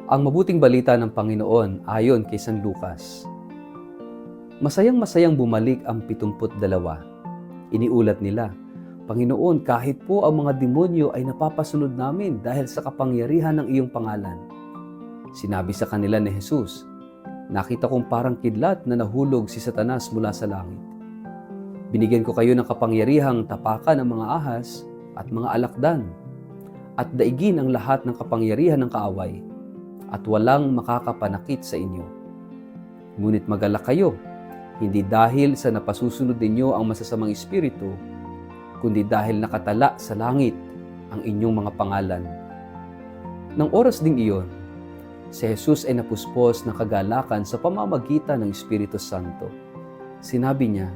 Ang mabuting balita ng Panginoon ayon kay San Lucas. Masayang-masayang bumalik ang 72. Iniulat nila, Panginoon, kahit po ang mga demonyo ay napapasunod namin dahil sa kapangyarihan ng iyong pangalan. Sinabi sa kanila ni Jesus, nakita kong parang kidlat na nahulog si Satanas mula sa langit. Binigyan ko kayo ng kapangyarihang tapakan ang mga ahas at mga alakdan at daigin ang lahat ng kapangyarihan ng kaaway at walang makakapanakit sa inyo. Ngunit magalak kayo, hindi dahil sa napasusunod ninyo ang masasamang espiritu, kundi dahil nakatala sa langit ang inyong mga pangalan. Nang oras ding iyon, si Jesus ay napuspos ng kagalakan sa pamamagitan ng Espiritu Santo. Sinabi niya,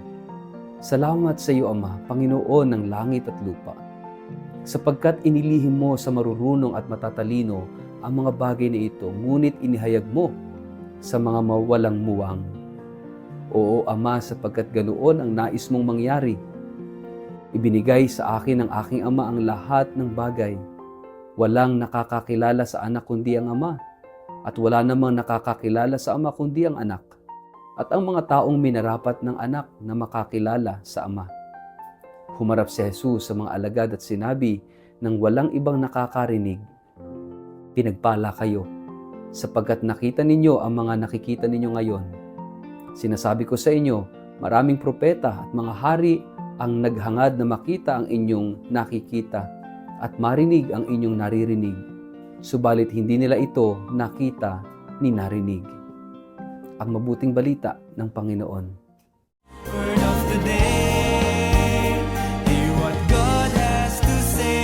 Salamat sa iyo, Ama, Panginoon ng langit at lupa, sapagkat inilihim mo sa marurunong at matatalino ang mga bagay na ito, ngunit inihayag mo sa mga mawalang muwang. Oo, Ama, sapagkat ganoon ang nais mong mangyari. Ibinigay sa akin ng aking Ama ang lahat ng bagay. Walang nakakakilala sa anak kundi ang Ama, at wala namang nakakakilala sa Ama kundi ang anak, at ang mga taong minarapat ng anak na makakilala sa Ama. Humarap si Jesus sa mga alagad at sinabi ng walang ibang nakakarinig, Pinagpala kayo, sapagkat nakita ninyo ang mga nakikita ninyo ngayon. Sinasabi ko sa inyo, maraming propeta at mga hari ang naghangad na makita ang inyong nakikita at marinig ang inyong naririnig. Subalit hindi nila ito nakita ni narinig. Ang mabuting balita ng Panginoon. Word of the day, hear what God has to say.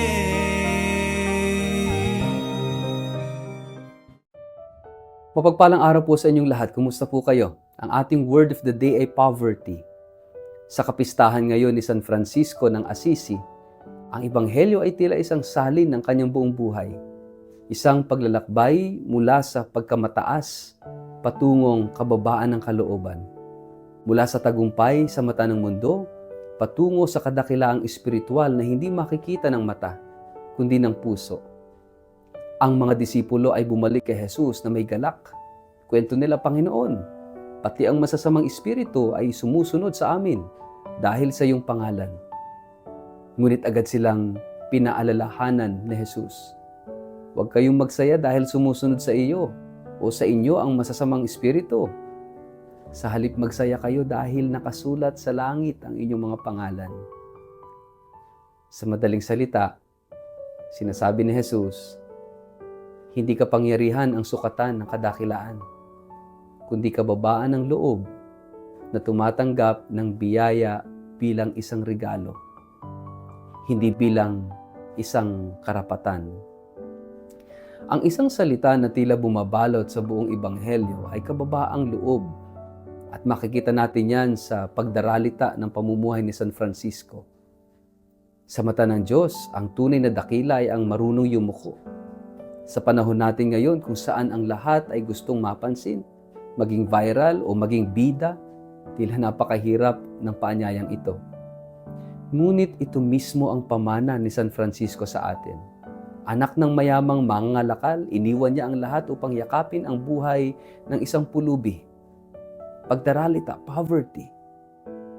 Mapagpalang araw po sa inyong lahat. Kumusta po kayo? Ang ating word of the day ay poverty. Sa kapistahan ngayon ni San Francisco ng Assisi, ang Ebanghelyo ay tila isang salin ng kanyang buong buhay. Isang paglalakbay mula sa pagkamataas patungong kababaan ng kalooban. Mula sa tagumpay sa mata ng mundo, patungo sa kadakilaang espiritual na hindi makikita ng mata, kundi ng puso. Ang mga disipulo ay bumalik kay Jesus na may galak. Kwento nila, Panginoon, pati ang masasamang espiritu ay sumusunod sa amin dahil sa iyong pangalan. Ngunit agad silang pinaalalahanan ni Jesus. Huwag kayong magsaya dahil sumusunod sa iyo o sa inyo ang masasamang espiritu. Sa halip magsaya kayo dahil nakasulat sa langit ang inyong mga pangalan. Sa madaling salita, sinasabi ni Jesus, hindi kapangyarihan ang sukatan ng kadakilaan, kundi kababaan ng loob na tumatanggap ng biyaya bilang isang regalo, hindi bilang isang karapatan. Ang isang salita na tila bumabalot sa buong Ebanghelyo ay kababaang loob, at makikita natin yan sa pagdaralita ng pamumuhay ni San Francisco. Sa mata ng Diyos, ang tunay na dakila ay ang marunong yumuko. Sa panahon natin ngayon kung saan ang lahat ay gustong mapansin, maging viral o maging bida, tila napakahirap ng paanyayang ito. Ngunit ito mismo ang pamana ni San Francisco sa atin. Anak ng mayamang mangangalakal, iniwan niya ang lahat upang yakapin ang buhay ng isang pulubi. Pagdaralita, poverty.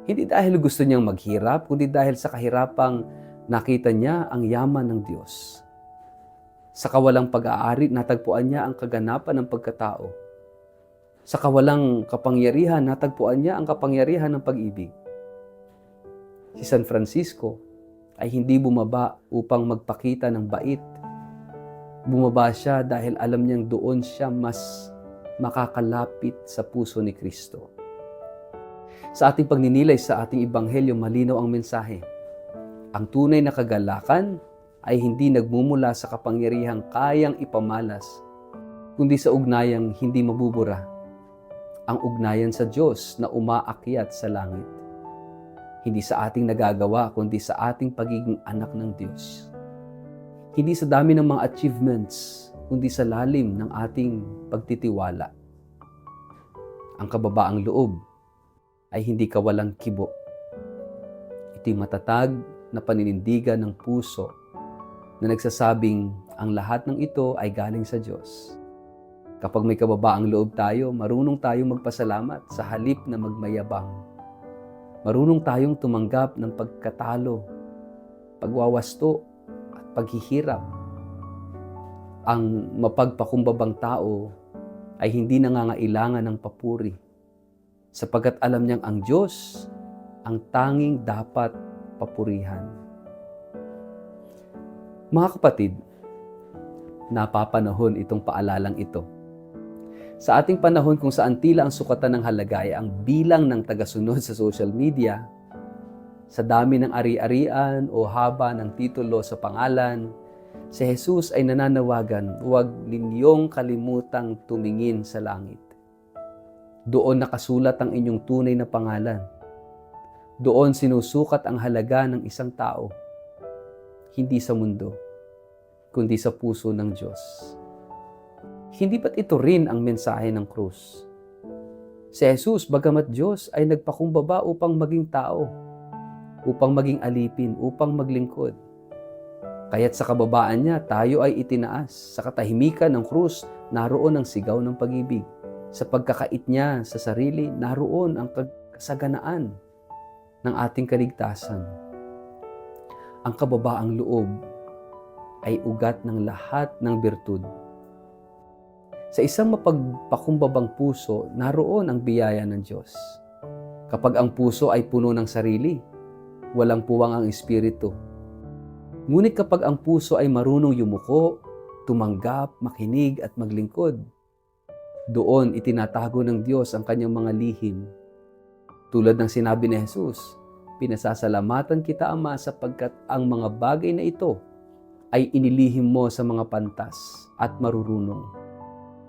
Hindi dahil gusto niyang maghirap, kundi dahil sa kahirapang nakita niya ang yaman ng Diyos. Sa kawalang pag-aari, natagpuan niya ang kaganapan ng pagkatao. Sa kawalang kapangyarihan, natagpuan niya ang kapangyarihan ng pag-ibig. Si San Francisco ay hindi bumaba upang magpakita ng bait. Bumaba siya dahil alam niyang doon siya mas makakalapit sa puso ni Kristo. Sa ating pagninilay sa ating Ebanghelyo, malinaw ang mensahe. Ang tunay na kagalakan ay hindi nagmumula sa kapangyarihang kayang ipamalas, kundi sa ugnayang hindi mabubura. Ang ugnayan sa Diyos na umaakyat sa langit. Hindi sa ating nagagawa, kundi sa ating pagiging anak ng Diyos. Hindi sa dami ng mga achievements, kundi sa lalim ng ating pagtitiwala. Ang kababaang loob ay hindi kawalang kibo. Ito'y matatag na paninindigan ng puso na nagsasabing ang lahat ng ito ay galing sa Diyos. Kapag may kababaang loob tayo, marunong tayong magpasalamat sa halip na magmayabang. Marunong tayong tumanggap ng pagkatalo, pagwawasto at paghihirap. Ang mapagpakumbabang tao ay hindi nangangailangan ng papuri, sapagkat alam niyang ang Diyos ang tanging dapat papurihan. Mga kapatid, napapanahon itong paalalang ito. Sa ating panahon kung saan tila ang sukatan ng halaga ay ang bilang ng tagasunod sa social media, sa dami ng ari-arian o haba ng titulo sa pangalan, si Jesus ay nananawagan, huwag ninyong kalimutang tumingin sa langit. Doon nakasulat ang inyong tunay na pangalan. Doon sinusukat ang halaga ng isang tao, hindi sa mundo, kundi sa puso ng Diyos. Hindi ba't ito rin ang mensahe ng krus? Si Jesus, bagamat Diyos, ay nagpakumbaba upang maging tao, upang maging alipin, upang maglingkod. Kaya't sa kababaan niya, tayo ay itinaas. Sa katahimikan ng krus, naroon ang sigaw ng pag-ibig. Sa pagkakait niya sa sarili, naroon ang kasaganaan ng ating kaligtasan. Ang kababaang loob ay ugat ng lahat ng birtud. Sa isang mapagpakumbabang puso, naroon ang biyaya ng Diyos. Kapag ang puso ay puno ng sarili, walang puwang ang espiritu. Ngunit kapag ang puso ay marunong yumuko, tumanggap, makinig at maglingkod, doon itinatago ng Diyos ang kanyang mga lihim. Tulad ng sinabi ni Jesus, pinasasalamatan kita, Ama, sapagkat ang mga bagay na ito ay inilihim mo sa mga pantas at marurunong,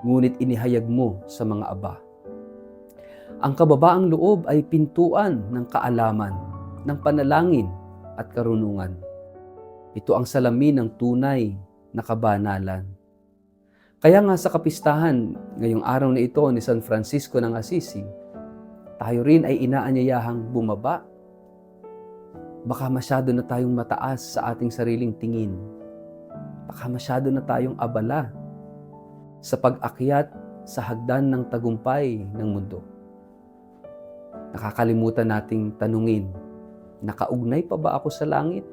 ngunit inihayag mo sa mga aba. Ang kababaang loob ay pintuan ng kaalaman, ng panalangin at karunungan. Ito ang salamin ng tunay na kabanalan. Kaya nga sa kapistahan ngayong araw na ito ni San Francisco ng Assisi, tayo rin ay inaanyayahang bumaba. Baka masyado na tayong mataas sa ating sariling tingin. Baka masyado na tayong abala sa pag-akyat sa hagdan ng tagumpay ng mundo. Nakakalimutan nating tanungin, nakaugnay pa ba ako sa langit?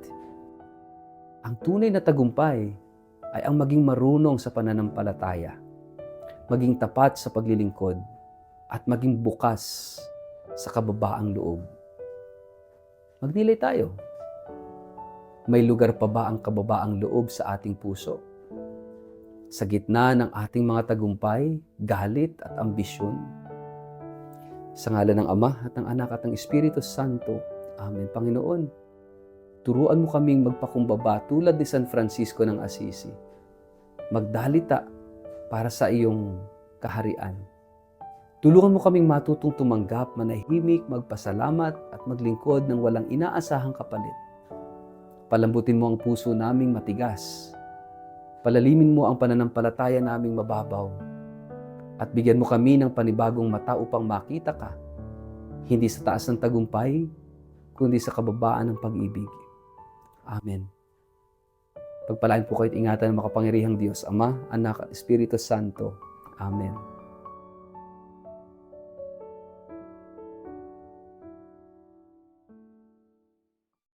Ang tunay na tagumpay ay ang maging marunong sa pananampalataya, maging tapat sa paglilingkod, at maging bukas sa kababaang loob. Magnilay tayo. May lugar pa ba ang kababaang loob sa ating puso? Sa gitna ng ating mga tagumpay, galit at ambisyon? Sa ngalan ng Ama at ng Anak at ng Espiritu Santo. Amen. Panginoon, turuan mo kaming magpakumbaba tulad ni San Francisco ng Assisi. Magdalita para sa iyong kaharian. Tulungan mo kaming matutong tumanggap, manahimik, magpasalamat at maglingkod ng walang inaasahang kapalit. Palambutin mo ang puso naming matigas. Palalimin mo ang pananampalataya naming mababaw. At bigyan mo kami ng panibagong mata upang makita ka, hindi sa taas ng tagumpay, kundi sa kababaan ng pag-ibig. Amen. Pagpalain po kayo't ingatan ng makapangyarihang Diyos, Ama, Anak at Espiritu Santo. Amen.